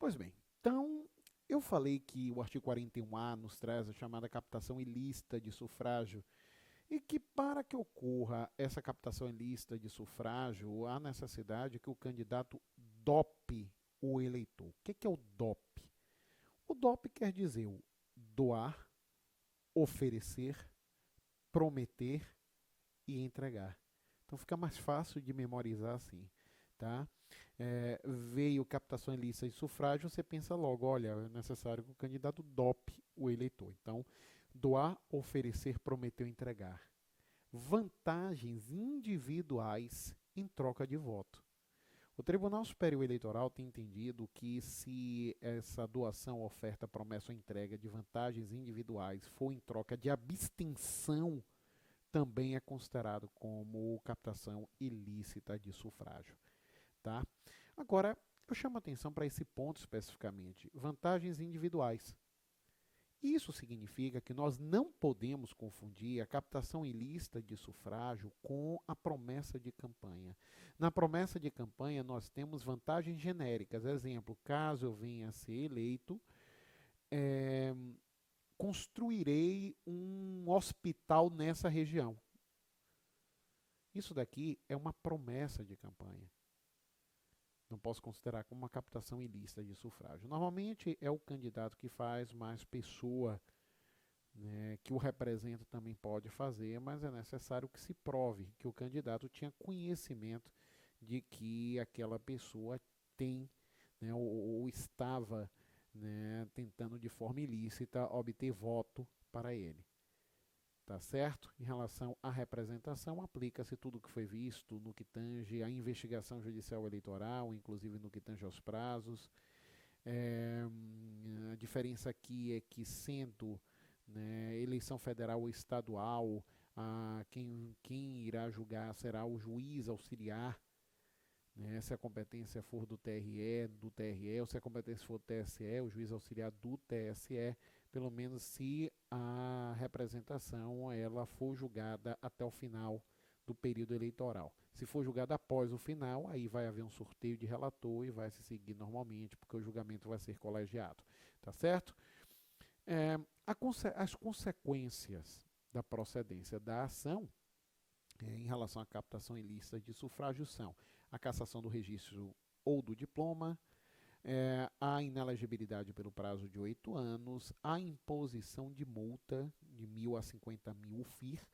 Pois bem, então eu falei que o artigo 41A nos traz a chamada captação ilícita de sufrágio e que para que ocorra essa captação ilícita de sufrágio, há necessidade que o candidato dope o eleitor. O que é o dope? O dope quer dizer o doar, oferecer, prometer e entregar. Então fica mais fácil de memorizar assim. Tá? Veio captação ilícita de sufrágio, você pensa logo, olha, é necessário que o candidato dope o eleitor. Então, doar, oferecer, prometer, entregar. Vantagens individuais em troca de voto. O Tribunal Superior Eleitoral tem entendido que se essa doação, oferta, promessa ou entrega de vantagens individuais for em troca de abstenção, também é considerado como captação ilícita de sufrágio. Tá? Agora, eu chamo a atenção para esse ponto especificamente, vantagens individuais. Isso significa que nós não podemos confundir a captação ilícita de sufrágio com a promessa de campanha. Na promessa de campanha, nós temos vantagens genéricas. Exemplo, caso eu venha a ser eleito, é, construirei um hospital nessa região. Isso daqui é uma promessa de campanha. Não posso considerar como uma captação ilícita de sufrágio. Normalmente é o candidato que faz, mas pessoa, né, que o representa também pode fazer, mas é necessário que se prove que o candidato tinha conhecimento de que aquela pessoa tem, né, ou estava, né, tentando de forma ilícita obter voto para ele. Tá certo? Em relação à representação, aplica-se tudo o que foi visto no que tange à investigação judicial eleitoral, inclusive no que tange aos prazos. A diferença aqui é que, sendo, né, eleição federal ou estadual, quem irá julgar será o juiz auxiliar, né, se a competência for do TRE, ou se a competência for do TSE, o juiz auxiliar do TSE, pelo menos se a representação ela for julgada até o final do período eleitoral. Se for julgada após o final, aí vai haver um sorteio de relator e vai se seguir normalmente, porque o julgamento vai ser colegiado. Tá certo? É, as consequências da procedência da ação em relação à captação ilícita de sufrágio são a cassação do registro ou do diploma, a inelegibilidade pelo prazo de 8 anos, a imposição de multa de 1.000 a 50.000 FIR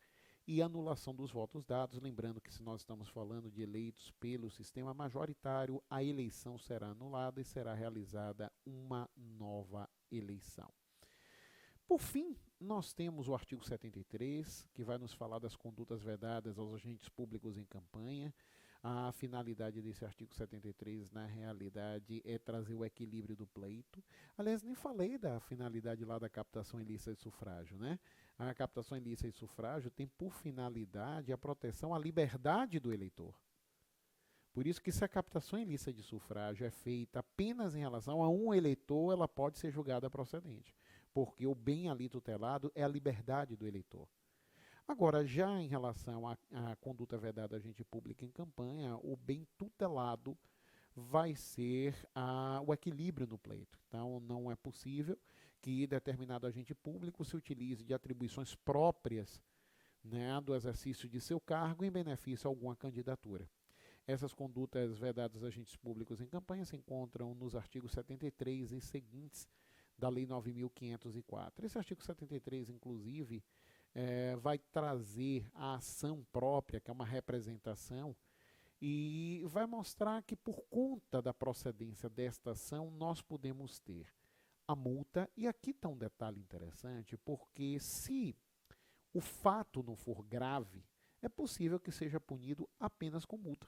e anulação dos votos dados. Lembrando que, se nós estamos falando de eleitos pelo sistema majoritário, a eleição será anulada e será realizada uma nova eleição. Por fim, nós temos o artigo 73, que vai nos falar das condutas vedadas aos agentes públicos em campanha. A finalidade desse artigo 73, na realidade, é trazer o equilíbrio do pleito. Aliás, nem falei da finalidade lá da captação ilícita de sufrágio, né? A captação ilícita de sufrágio tem por finalidade a proteção à liberdade do eleitor. Por isso que, se a captação ilícita de sufrágio é feita apenas em relação a um eleitor, ela pode ser julgada procedente, porque o bem ali tutelado é a liberdade do eleitor. Agora, já em relação à conduta vedada a agente público em campanha, o bem tutelado vai ser o equilíbrio no pleito. Então, não é possível que determinado agente público se utilize de atribuições próprias, né, do exercício de seu cargo em benefício a alguma candidatura. Essas condutas vedadas a agentes públicos em campanha se encontram nos artigos 73 e seguintes da Lei 9.504. Esse artigo 73, inclusive, vai trazer a ação própria, que é uma representação, e vai mostrar que, por conta da procedência desta ação, nós podemos ter a multa. E aqui está um detalhe interessante, porque se o fato não for grave, é possível que seja punido apenas com multa.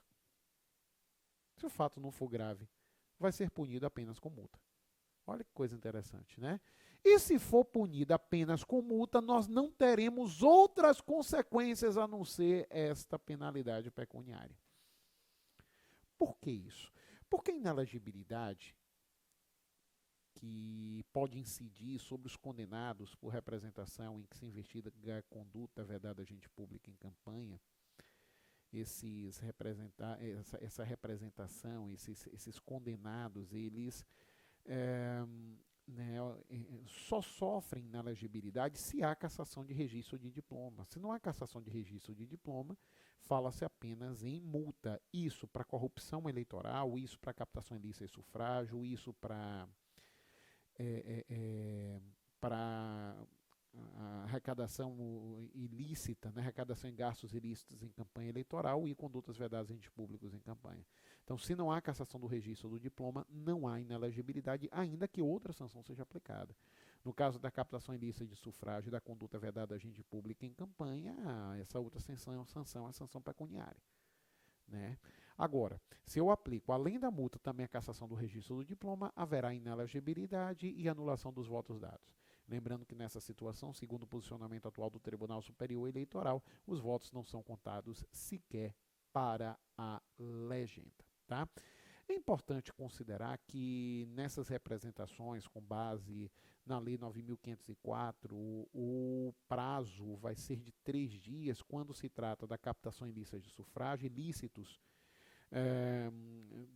Se o fato não for grave, vai ser punido apenas com multa. Olha que coisa interessante, né? E se for punido apenas com multa, nós não teremos outras consequências a não ser esta penalidade pecuniária. Por que isso? Porque a inelegibilidade, que pode incidir sobre os condenados por representação em que se investiga a conduta vedada a agente público em campanha, essa representação, esses condenados, eles é, né, só sofrem inelegibilidade se há cassação de registro de diploma. Se não há cassação de registro de diploma, fala-se apenas em multa. Isso para corrupção eleitoral, isso para captação ilícita de sufrágio, isso é, é, para a arrecadação ilícita, né, arrecadação em gastos ilícitos em campanha eleitoral e condutas vedadas em entes públicos em campanha. Então, se não há cassação do registro do diploma, não há inelegibilidade, ainda que outra sanção seja aplicada. No caso da captação ilícita de sufrágio e da conduta vedada a agente público em campanha, essa outra sanção é a sanção pecuniária. Né? Agora, se eu aplico, além da multa, também a cassação do registro do diploma, haverá inelegibilidade e anulação dos votos dados. Lembrando que nessa situação, segundo o posicionamento atual do Tribunal Superior Eleitoral, os votos não são contados sequer para a legenda. Tá? É importante considerar que nessas representações, com base na Lei 9.504, o prazo vai ser de 3 dias quando se trata da captação ilícita de sufrágio, ilícitos é,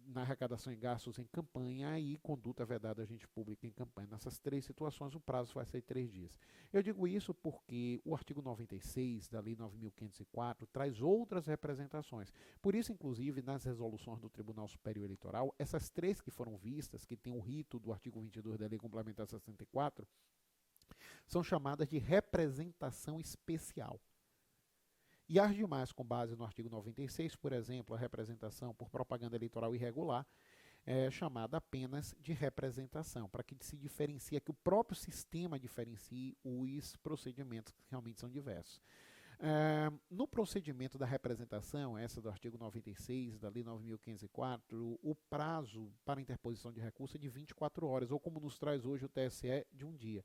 na arrecadação e gastos em campanha e conduta vedada a agente público em campanha. Nessas 3 situações, o prazo vai ser 3 dias. Eu digo isso porque o artigo 96 da Lei 9.504 traz outras representações. Por isso, inclusive, nas resoluções do Tribunal Superior Eleitoral, essas 3 que foram vistas, que tem o rito do artigo 22 da Lei Complementar 64, são chamadas de representação especial. E as demais, com base no artigo 96, por exemplo, a representação por propaganda eleitoral irregular, é chamada apenas de representação, para que se diferencie, que o próprio sistema diferencie os procedimentos que realmente são diversos. No procedimento da representação, essa do artigo 96 da Lei 9.504, o prazo para interposição de recurso é de 24 horas, ou como nos traz hoje o TSE, de um dia.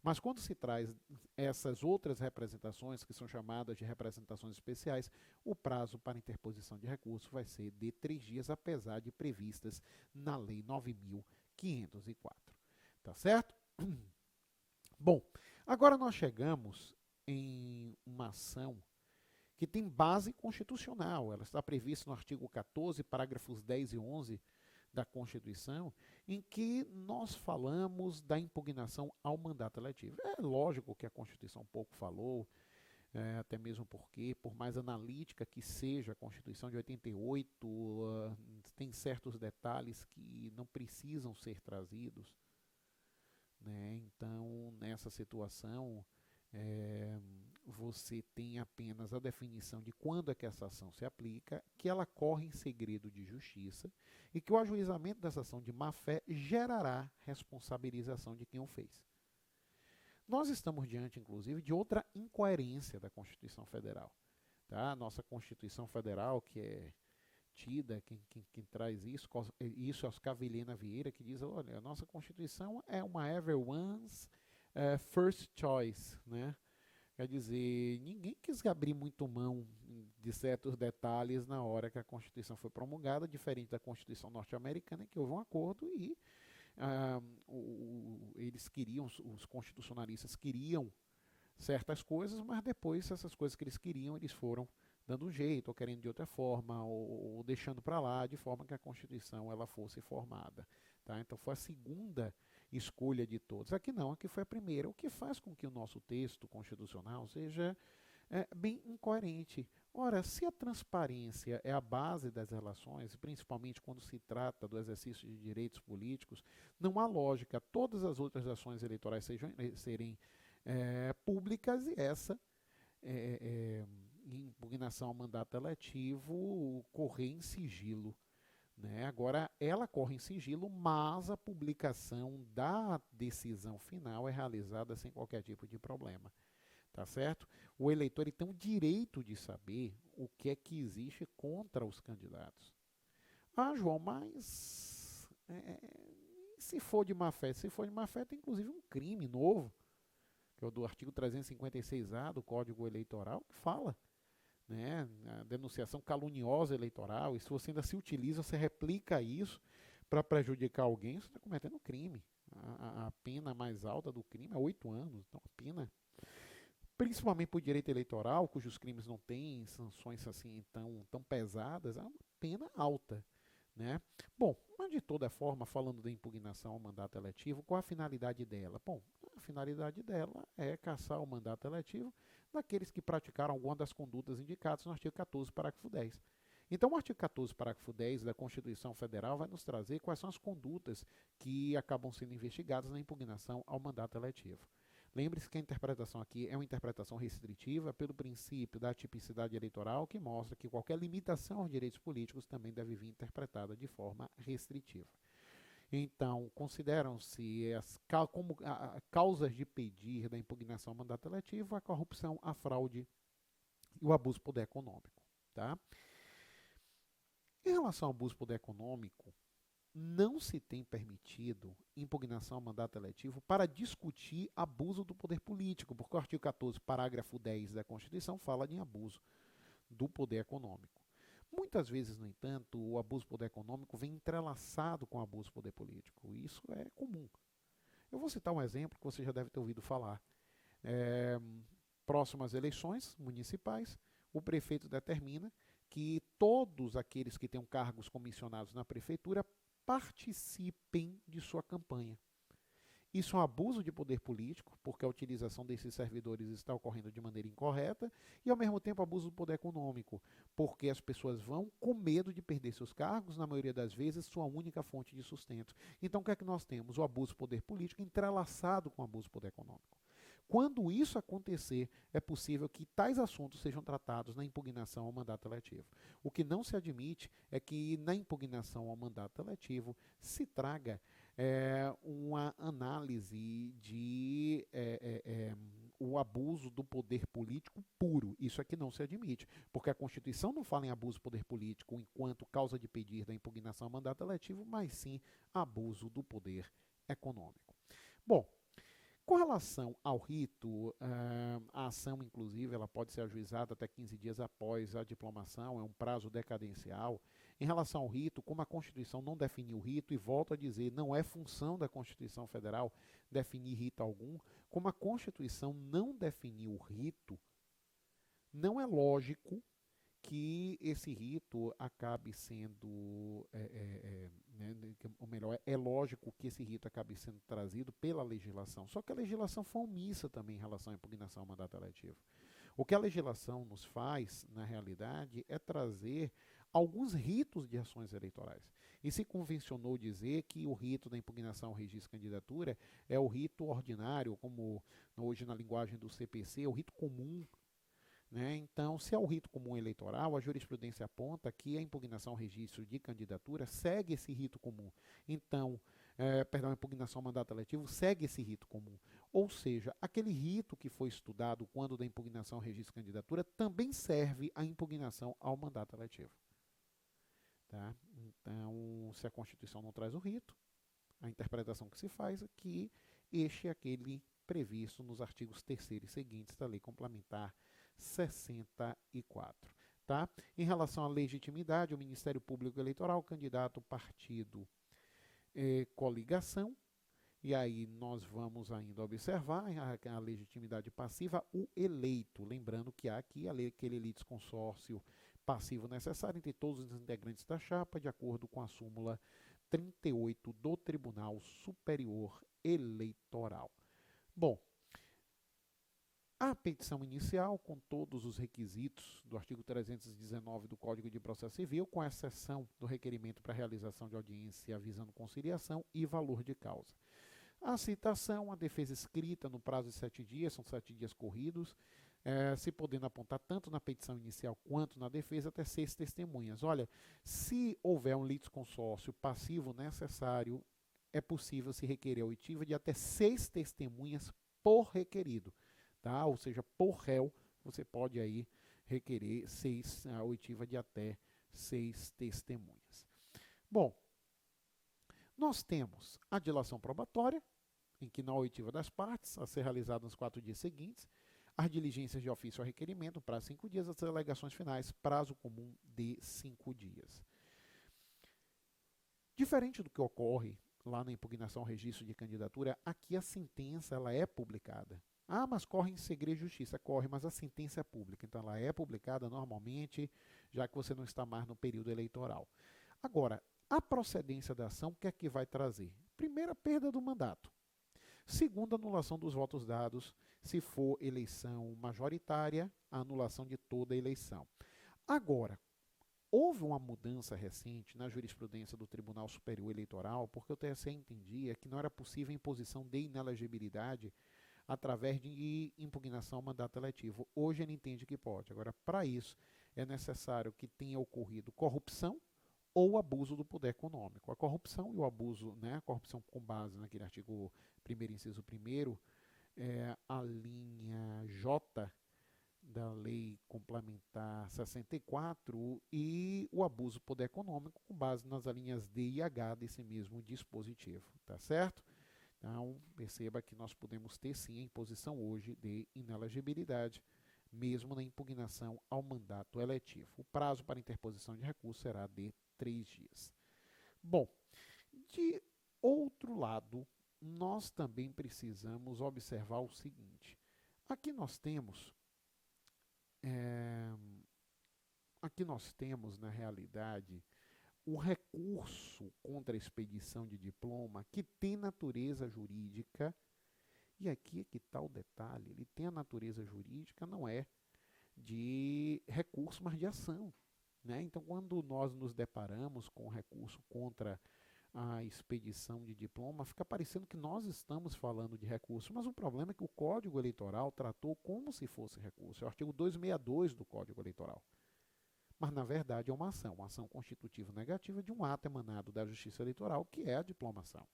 Mas quando se traz essas outras representações, que são chamadas de representações especiais, o prazo para interposição de recurso vai ser de 3 dias, apesar de previstas na Lei 9.504. Tá certo? Bom, agora nós chegamos em uma ação que tem base constitucional. Ela está prevista no artigo 14, parágrafos 10 e 11 da Constituição, em que nós falamos da impugnação ao mandato eletivo. É lógico que a Constituição pouco falou, até mesmo porque, por mais analítica que seja a Constituição de 88, tem certos detalhes que não precisam ser trazidos. Né? Então, nessa situação, você tem apenas a definição de quando é que essa ação se aplica, que ela corre em segredo de justiça e que o ajuizamento dessa ação de má-fé gerará responsabilização de quem o fez. Nós estamos diante, inclusive, de outra incoerência da Constituição Federal. Tá? A nossa Constituição Federal, que é tida, quem traz isso é Oscar Vilhena Vieira, que diz, olha, a nossa Constituição é uma everyone's first choice, né? Quer dizer, ninguém quis abrir muito mão de certos detalhes na hora que a Constituição foi promulgada, diferente da Constituição norte-americana, que houve um acordo e eles queriam, os constitucionalistas queriam certas coisas, mas depois essas coisas que eles queriam, eles foram dando um jeito, ou querendo de outra forma, ou deixando para lá, de forma que a Constituição ela fosse formada. Tá? Então foi a segunda escolha de todos. Aqui não, aqui foi a primeira, o que faz com que o nosso texto constitucional seja bem incoerente. Ora, se a transparência é a base das relações, principalmente quando se trata do exercício de direitos políticos, não há lógica todas as outras ações eleitorais serem públicas e essa impugnação ao mandato eletivo correr em sigilo. Né? Agora, ela corre em sigilo, mas a publicação da decisão final é realizada sem qualquer tipo de problema. Tá certo? O eleitor ele tem o direito de saber o que é que existe contra os candidatos. Ah, João, mas se for de má fé? Se for de má fé, tem inclusive um crime novo, que é o do artigo 356A do Código Eleitoral, que fala, né, a denunciação caluniosa eleitoral, e se você ainda se utiliza, você replica isso para prejudicar alguém, você está cometendo crime. A pena mais alta do crime é 8 anos, então a pena, principalmente por direito eleitoral, cujos crimes não têm sanções assim tão pesadas, é uma pena alta. né? Bom, mas de toda forma, falando da impugnação ao mandato eletivo, qual a finalidade dela? Bom, a finalidade dela é cassar o mandato eletivo daqueles que praticaram alguma das condutas indicadas no artigo 14, parágrafo 10. Então, o artigo 14, parágrafo 10 da Constituição Federal vai nos trazer quais são as condutas que acabam sendo investigadas na impugnação ao mandato eletivo. Lembre-se que a interpretação aqui é uma interpretação restritiva pelo princípio da tipicidade eleitoral, que mostra que qualquer limitação aos direitos políticos também deve vir interpretada de forma restritiva. Então, consideram-se como causas de pedir da impugnação ao mandato eletivo a corrupção, a fraude e o abuso do poder econômico. Tá? Em relação ao abuso do poder econômico, não se tem permitido impugnação ao mandato eletivo para discutir abuso do poder político, porque o artigo 14, parágrafo 10 da Constituição fala de abuso do poder econômico. Muitas vezes, no entanto, o abuso do poder econômico vem entrelaçado com o abuso do poder político. Isso é comum. Eu vou citar um exemplo que você já deve ter ouvido falar. Próximas eleições municipais, o prefeito determina que todos aqueles que tenham cargos comissionados na prefeitura participem de sua campanha. Isso é um abuso de poder político, porque a utilização desses servidores está ocorrendo de maneira incorreta, e ao mesmo tempo abuso do poder econômico, porque as pessoas vão com medo de perder seus cargos, na maioria das vezes, sua única fonte de sustento. Então o que é que nós temos? O abuso do poder político entrelaçado com o abuso do poder econômico. Quando isso acontecer, é possível que tais assuntos sejam tratados na impugnação ao mandato eletivo. O que não se admite é que na impugnação ao mandato eletivo se traga uma análise de o abuso do poder político puro. Isso aqui não se admite, porque a Constituição não fala em abuso do poder político enquanto causa de pedir da impugnação ao mandato eletivo, mas sim abuso do poder econômico. Bom, com relação ao rito, a ação, inclusive, ela pode ser ajuizada até 15 dias após a diplomação, é um prazo decadencial. Em relação ao rito, como a Constituição não definiu o rito, e volto a dizer, não é função da Constituição Federal definir rito algum, como a Constituição não definiu o rito, não é lógico que esse rito acabe sendo, né, ou melhor, é lógico que esse rito acabe sendo trazido pela legislação, só que a legislação foi omissa também em relação à impugnação ao mandato eletivo. O que a legislação nos faz, na realidade, é trazer alguns ritos de ações eleitorais. E se convencionou dizer que o rito da impugnação ao registro de candidatura é o rito ordinário, como hoje na linguagem do CPC, é o rito comum. Né? Então, se é o rito comum eleitoral, a jurisprudência aponta que a impugnação ao registro de candidatura segue esse rito comum. Então, a impugnação ao mandato eletivo segue esse rito comum. Ou seja, aquele rito que foi estudado quando da impugnação ao registro de candidatura também serve à impugnação ao mandato eletivo. Tá? Então, se a Constituição não traz o rito, a interpretação que se faz é que este é aquele previsto nos artigos 3º e seguintes da Lei Complementar 64. Tá? Em relação à legitimidade, o Ministério Público Eleitoral, candidato, partido, coligação, e aí nós vamos ainda observar a legitimidade passiva, o eleito. Lembrando que há aqui aquele litisconsórcio passivo necessário entre todos os integrantes da chapa, de acordo com a súmula 38 do Tribunal Superior Eleitoral. Bom, a petição inicial, com todos os requisitos do artigo 319 do Código de Processo Civil, com exceção do requerimento para realização de audiência visando conciliação e valor de causa. A citação, a defesa escrita no prazo de 7 dias, são 7 dias corridos, se podendo apontar tanto na petição inicial quanto na defesa até 6 testemunhas. Olha, se houver um litisconsórcio passivo necessário, é possível se requerer a oitiva de até 6 testemunhas por requerido. Tá? Ou seja, por réu, você pode aí requerer a oitiva de até 6 testemunhas. Bom, nós temos a dilação probatória, em que na oitiva das partes, a ser realizada nos 4 dias seguintes, as diligências de ofício ao requerimento, prazo de 5 dias, as alegações finais, prazo comum de 5 dias. Diferente do que ocorre lá na impugnação ao registro de candidatura, aqui a sentença ela é publicada. Ah, mas corre em segredo de justiça. Corre, mas a sentença é pública. Então, ela é publicada normalmente, já que você não está mais no período eleitoral. Agora, A procedência da ação, o que é que vai trazer? Primeiro, a perda do mandato. Segundo, a anulação dos votos dados, se for eleição majoritária, a anulação de toda a eleição. Agora, houve uma mudança recente na jurisprudência do Tribunal Superior Eleitoral, porque o TSE entendia que não era possível a imposição de inelegibilidade através de impugnação ao mandato eletivo. Hoje ele entende que pode. Agora, para isso, é necessário que tenha ocorrido corrupção ou abuso do poder econômico. A corrupção e o abuso, né, a corrupção com base naquele artigo 1º, inciso 1º, a linha J da Lei Complementar 64 e o abuso do poder econômico com base nas linhas D e H desse mesmo dispositivo, tá certo? Então, perceba que nós podemos ter sim a imposição hoje de inelegibilidade, mesmo na impugnação ao mandato eletivo. O prazo para interposição de recurso será de 3 dias. Bom, de outro lado, nós também precisamos observar o seguinte. Aqui nós temos, na realidade, o recurso contra a expedição de diploma que tem natureza jurídica, e aqui é que está o detalhe, ele tem a natureza jurídica, não é de recurso, mas de ação. Né? Então, quando nós nos deparamos com o recurso contra a expedição de diploma, fica parecendo que nós estamos falando de recurso, mas o problema é que o Código Eleitoral tratou como se fosse recurso. É o artigo 262 do Código Eleitoral. Mas, na verdade, é uma ação constitutiva negativa de um ato emanado da Justiça Eleitoral, que é a diplomação.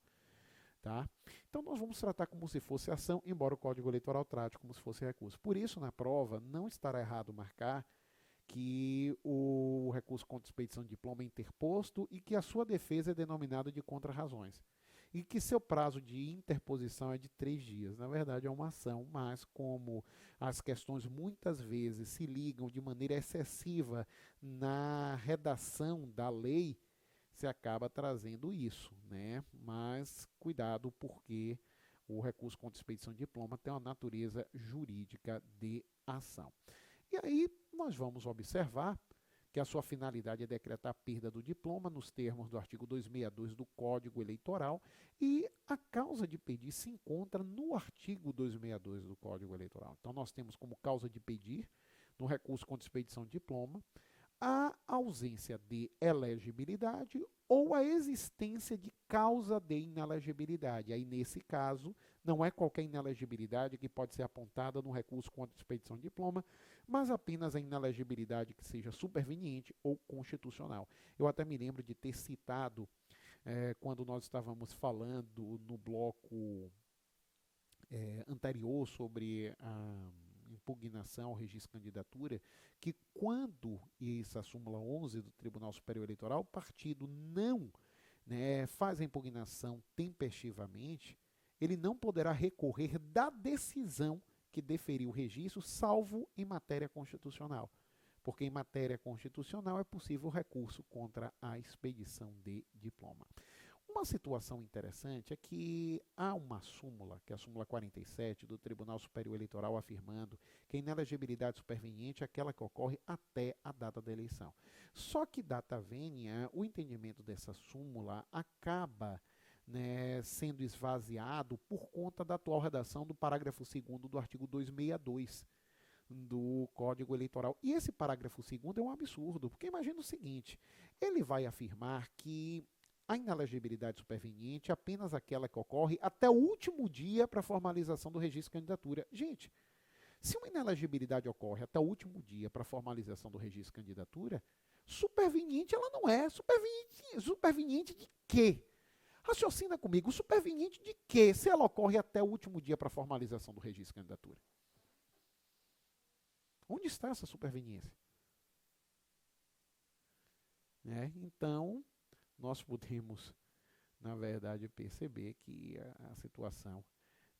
Tá? Então, nós vamos tratar como se fosse ação, embora o Código Eleitoral trate como se fosse recurso. Por isso, na prova, não estará errado marcar que o recurso contra expedição de diploma é interposto e que a sua defesa é denominada de contra-razões. E que seu prazo de interposição é de 3 dias. Na verdade, é uma ação, mas como as questões muitas vezes se ligam de maneira excessiva na redação da lei, se acaba trazendo isso, né? Mas cuidado, porque o recurso contra expedição de diploma tem uma natureza jurídica de ação. E aí nós vamos observar que a sua finalidade é decretar a perda do diploma nos termos do artigo 262 do Código Eleitoral e a causa de pedir se encontra no artigo 262 do Código Eleitoral. Então nós temos como causa de pedir, no recurso contra expedição de diploma, a ausência de elegibilidade ou a existência de causa de inelegibilidade. Aí, nesse caso, não é qualquer inelegibilidade que pode ser apontada no recurso contra expedição de diploma, mas apenas a inelegibilidade que seja superveniente ou constitucional. Eu até me lembro de ter citado, quando nós estávamos falando no bloco anterior sobre a impugnação ao registro de candidatura, que quando essa súmula 11 do Tribunal Superior Eleitoral, o partido não faz a impugnação tempestivamente, ele não poderá recorrer da decisão que deferiu o registro, salvo em matéria constitucional. Porque em matéria constitucional é possível recurso contra a expedição de diploma. Uma situação interessante é que há uma súmula, que é a súmula 47 do Tribunal Superior Eleitoral, afirmando que a inelegibilidade superveniente é aquela que ocorre até a data da eleição. Só que data vênia, o entendimento dessa súmula acaba sendo esvaziado por conta da atual redação do parágrafo 2º do artigo 262 do Código Eleitoral. E esse parágrafo 2º é um absurdo, porque imagina o seguinte, ele vai afirmar que a inelegibilidade superveniente é apenas aquela que ocorre até o último dia para a formalização do registro de candidatura. Gente, se uma inelegibilidade ocorre até o último dia para a formalização do registro de candidatura, superveniente ela não é. Superveniente de quê? Raciocina comigo, superveniente de quê se ela ocorre até o último dia para a formalização do registro de candidatura? Onde está essa superveniência? Então, nós podemos, na verdade, perceber que a situação,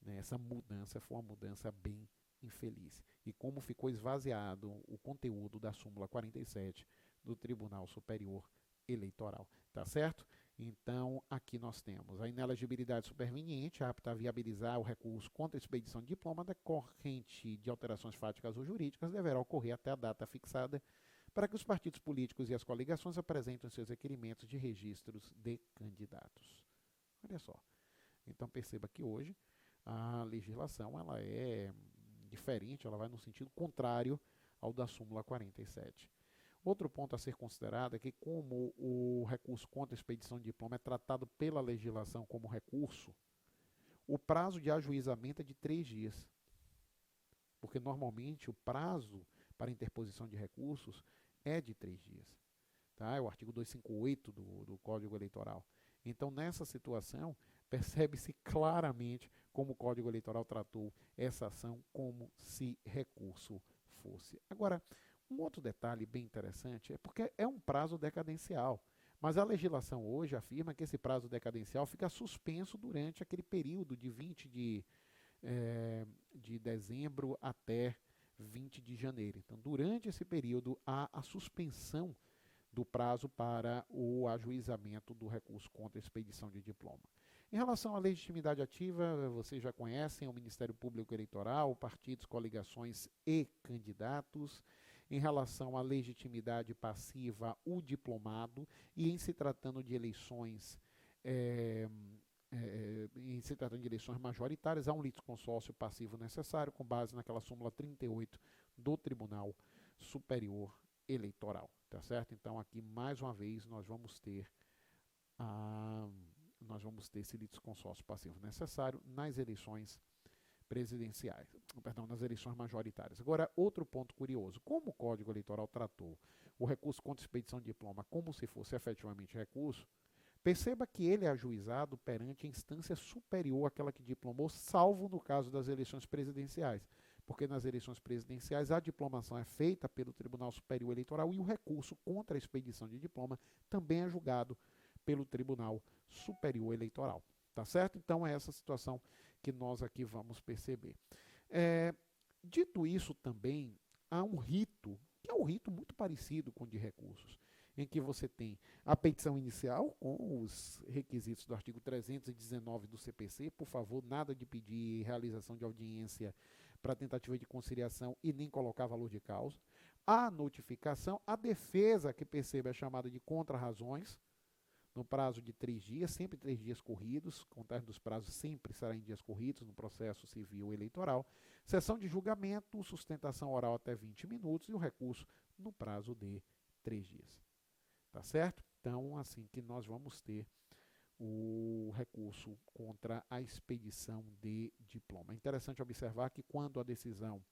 essa mudança foi uma mudança bem infeliz. E como ficou esvaziado o conteúdo da súmula 47 do Tribunal Superior Eleitoral, tá certo? Então, aqui nós temos a inelegibilidade superveniente, apta a viabilizar o recurso contra a expedição de diploma decorrente de alterações fáticas ou jurídicas, deverá ocorrer até a data fixada para que os partidos políticos e as coligações apresentem seus requerimentos de registros de candidatos. Olha só. Então perceba que hoje a legislação ela é diferente, ela vai no sentido contrário ao da súmula 47. Outro ponto a ser considerado é que, como o recurso contra a expedição de diploma é tratado pela legislação como recurso, o prazo de ajuizamento é de 3 dias. Porque normalmente o prazo para interposição de recursos é de 3 dias. Tá? É o artigo 258 do Código Eleitoral. Então, nessa situação, percebe-se claramente como o Código Eleitoral tratou essa ação como se recurso fosse. Agora, um outro detalhe bem interessante é porque é um prazo decadencial, mas a legislação hoje afirma que esse prazo decadencial fica suspenso durante aquele período de 20 de dezembro até 20 de janeiro. Então, durante esse período, há a suspensão do prazo para o ajuizamento do recurso contra a expedição de diploma. Em relação à legitimidade ativa, vocês já conhecem o Ministério Público Eleitoral, partidos, coligações e candidatos. Em relação à legitimidade passiva, o diplomado. E em se tratando de eleições majoritárias, há um litisconsórcio passivo necessário com base naquela súmula 38 do Tribunal Superior Eleitoral, tá certo? Então aqui mais uma vez nós vamos ter esse litisconsórcio passivo necessário nas eleições presidenciais, nas eleições majoritárias. Agora, outro ponto curioso, como o Código Eleitoral tratou o recurso contra expedição de diploma como se fosse efetivamente recurso, perceba que ele é ajuizado perante a instância superior àquela que diplomou, salvo no caso das eleições presidenciais, porque nas eleições presidenciais a diplomação é feita pelo Tribunal Superior Eleitoral e o recurso contra a expedição de diploma também é julgado pelo Tribunal Superior Eleitoral. Tá certo? Então é essa situação que nós aqui vamos perceber. Dito isso também, há um rito, que é um rito muito parecido com o de recursos, em que você tem a petição inicial com os requisitos do artigo 319 do CPC, por favor, nada de pedir realização de audiência para tentativa de conciliação e nem colocar valor de causa, a notificação, a defesa que percebe a chamada de contrarrazões, no prazo de 3 dias, sempre 3 dias corridos, contagem dos prazos sempre será em dias corridos no processo civil eleitoral, sessão de julgamento, sustentação oral até 20 minutos e o recurso no prazo de 3 dias. Tá certo? Então, assim que nós vamos ter o recurso contra a expedição de diploma. É interessante observar que quando a decisão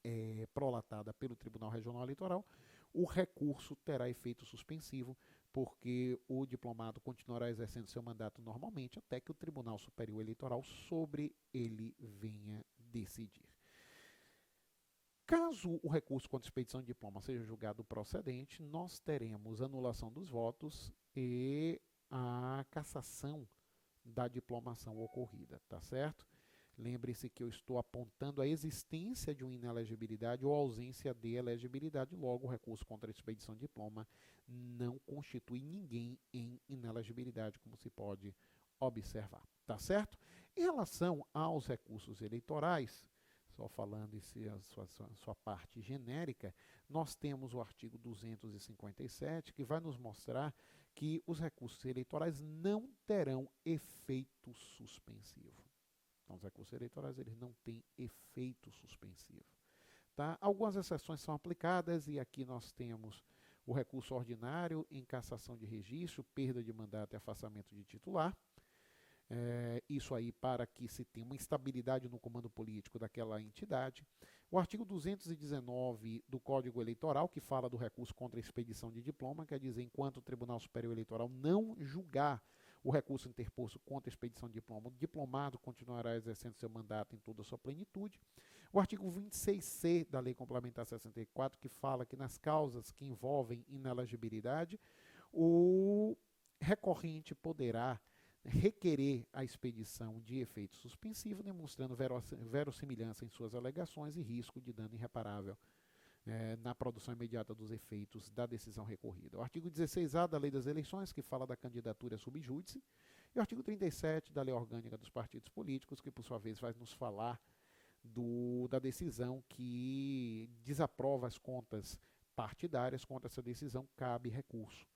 é prolatada pelo Tribunal Regional Eleitoral, o recurso terá efeito suspensivo, porque o diplomado continuará exercendo seu mandato normalmente até que o Tribunal Superior Eleitoral sobre ele venha decidir. Caso o recurso contra expedição de diploma seja julgado procedente, nós teremos anulação dos votos e a cassação da diplomação ocorrida, tá certo? Lembre-se que eu estou apontando a existência de uma inelegibilidade ou ausência de elegibilidade, logo o recurso contra a expedição de diploma não constitui ninguém em inelegibilidade, como se pode observar, tá certo? Em relação aos recursos eleitorais, só falando a sua parte genérica, nós temos o artigo 257, que vai nos mostrar que os recursos eleitorais não terão efeito suspensivo. Então, os recursos eleitorais eles não têm efeito suspensivo. Tá? Algumas exceções são aplicadas e aqui nós temos o recurso ordinário em cassação de registro, perda de mandato e afastamento de titular. Isso aí para que se tenha uma instabilidade no comando político daquela entidade. O artigo 219 do Código Eleitoral, que fala do recurso contra a expedição de diploma, quer dizer, enquanto o Tribunal Superior Eleitoral não julgar o recurso interposto contra a expedição de diploma, o diplomado continuará exercendo seu mandato em toda a sua plenitude. O artigo 26C da Lei Complementar 64, que fala que nas causas que envolvem inelegibilidade, o recorrente poderá requerer a expedição de efeito suspensivo, demonstrando verossimilhança em suas alegações e risco de dano irreparável na produção imediata dos efeitos da decisão recorrida. O artigo 16A da Lei das Eleições, que fala da candidatura sub júdice, e o artigo 37 da Lei Orgânica dos Partidos Políticos, que por sua vez vai nos falar da decisão que desaprova as contas partidárias, contra essa decisão cabe recurso.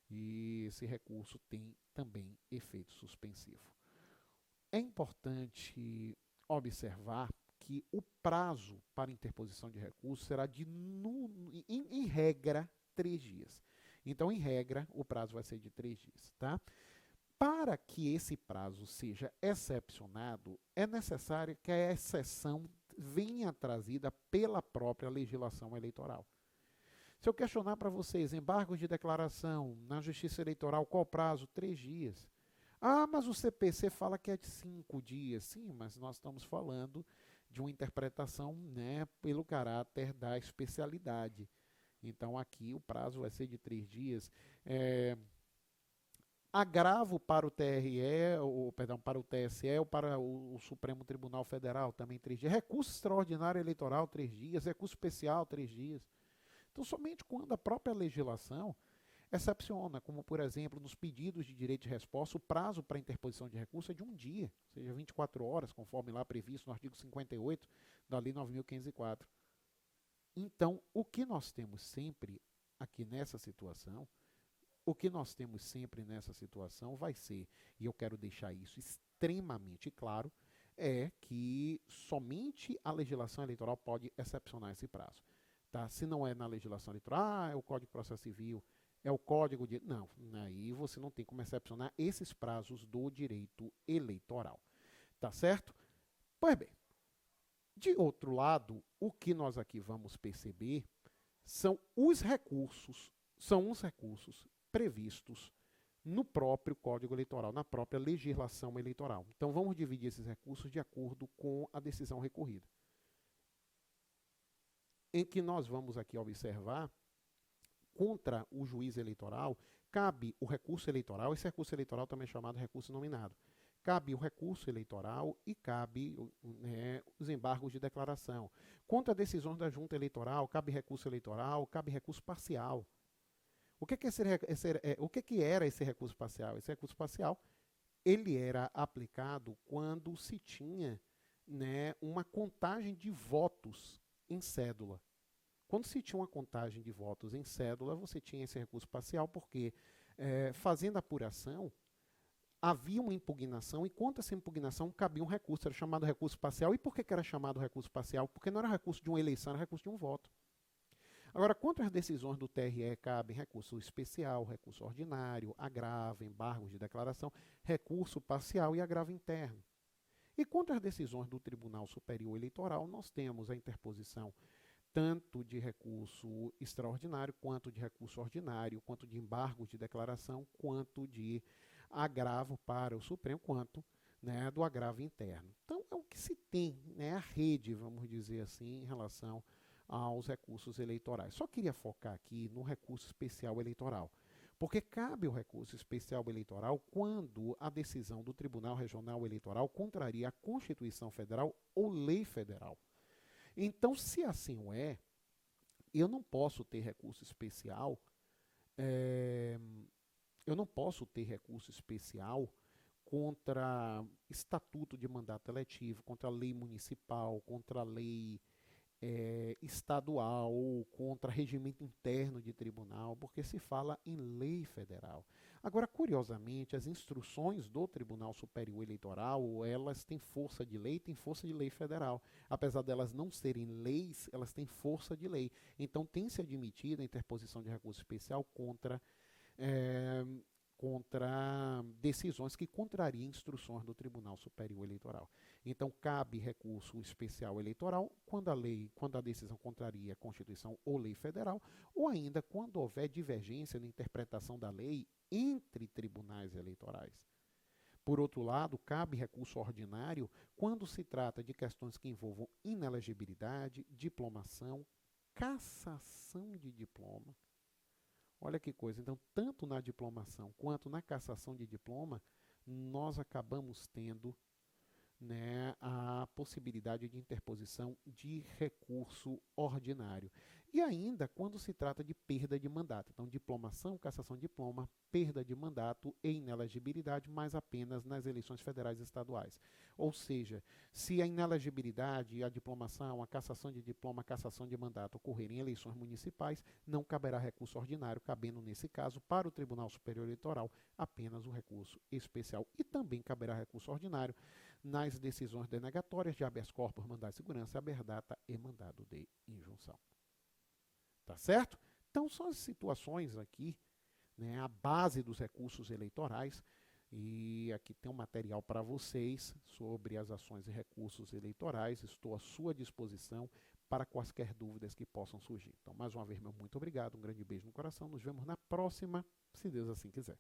E esse recurso tem também efeito suspensivo. É importante observar que o prazo para interposição de recurso será em regra, 3 dias. Então, em regra, o prazo vai ser de 3 dias, tá? Para que esse prazo seja excepcionado, é necessário que a exceção venha trazida pela própria legislação eleitoral. Se eu questionar para vocês, embargos de declaração na Justiça Eleitoral, qual prazo? 3 dias. Ah, mas o CPC fala que é de 5 dias. Sim, mas nós estamos falando de uma interpretação, né, pelo caráter da especialidade. Então, aqui o prazo vai ser de 3 dias. Agravo para o TRE, ou, perdão, para o TSE ou para o Supremo Tribunal Federal, também 3 dias. Recurso extraordinário eleitoral, 3 dias. Recurso especial, 3 dias. Então, somente quando a própria legislação excepciona, como, por exemplo, nos pedidos de direito de resposta, o prazo para interposição de recurso é de 1 dia, ou seja, 24 horas, conforme lá previsto no artigo 58 da Lei 9.504. Então, o que nós temos sempre aqui nessa situação, vai ser, e eu quero deixar isso extremamente claro, é que somente a legislação eleitoral pode excepcionar esse prazo. Tá? Se não é na legislação eleitoral, é o Código de Processo Civil, é o Código de... Não, aí você não tem como excepcionar esses prazos do direito eleitoral. Tá certo? Pois bem, de outro lado, o que nós aqui vamos perceber são os recursos previstos no próprio Código Eleitoral, na própria legislação eleitoral. Então, vamos dividir esses recursos de acordo com a decisão recorrida. Em que nós vamos aqui observar, contra o juiz eleitoral, cabe o recurso eleitoral, esse recurso eleitoral também é chamado recurso nominado. Cabe o recurso eleitoral e cabe, né, os embargos de declaração. Contra decisões da junta eleitoral, cabe recurso eleitoral, cabe recurso parcial. O que era esse recurso parcial? Esse recurso parcial ele era aplicado quando se tinha, né, uma contagem de votos em cédula. Quando se tinha uma contagem de votos em cédula, você tinha esse recurso parcial, porque, fazendo a apuração, havia uma impugnação, e contra essa impugnação cabia um recurso, era chamado recurso parcial. E por que era chamado recurso parcial? Porque não era recurso de uma eleição, era recurso de um voto. Agora, contra as decisões do TRE, cabem recurso especial, recurso ordinário, agravo, embargos de declaração, recurso parcial e agravo interno. E contra as decisões do Tribunal Superior Eleitoral, nós temos a interposição tanto de recurso extraordinário, quanto de recurso ordinário, quanto de embargos de declaração, quanto de agravo para o Supremo, quanto, né, do agravo interno. Então, é o que se tem, né, a rede, vamos dizer assim, em relação aos recursos eleitorais. Só queria focar aqui no recurso especial eleitoral, porque cabe o recurso especial eleitoral quando a decisão do Tribunal Regional Eleitoral contraria a Constituição Federal ou lei federal. Então, se assim o é, eu não posso ter recurso especial, contra estatuto de mandato eletivo, contra a lei municipal, contra a lei estadual, contra regimento interno de tribunal, porque se fala em lei federal. Agora, curiosamente, as instruções do Tribunal Superior Eleitoral, elas têm força de lei federal. Apesar delas não serem leis, elas têm força de lei. Então, tem-se admitido a interposição de recurso especial contra decisões que contrariam instruções do Tribunal Superior Eleitoral. Então, cabe recurso especial eleitoral quando a decisão contraria a Constituição ou lei federal, ou ainda quando houver divergência na interpretação da lei entre tribunais eleitorais. Por outro lado, cabe recurso ordinário quando se trata de questões que envolvam inelegibilidade, diplomação, cassação de diploma. Olha que coisa. Então, tanto na diplomação quanto na cassação de diploma, nós acabamos tendo né, a possibilidade de interposição de recurso ordinário. E ainda quando se trata de perda de mandato. Então, diplomação, cassação de diploma, perda de mandato e inelegibilidade, mas apenas nas eleições federais e estaduais. Ou seja, se a inelegibilidade, a diplomação, a cassação de diploma, a cassação de mandato ocorrerem em eleições municipais, não caberá recurso ordinário, cabendo, nesse caso, para o Tribunal Superior Eleitoral apenas o recurso especial. E também caberá recurso ordinário nas decisões denegatórias de habeas corpus, mandado de segurança, aberdata e mandado de injunção. Tá certo? Então, são as situações aqui, né, a base dos recursos eleitorais, e aqui tem um material para vocês sobre as ações e recursos eleitorais. Estou à sua disposição para quaisquer dúvidas que possam surgir. Então, mais uma vez, meu muito obrigado, um grande beijo no coração. Nos vemos na próxima, se Deus assim quiser.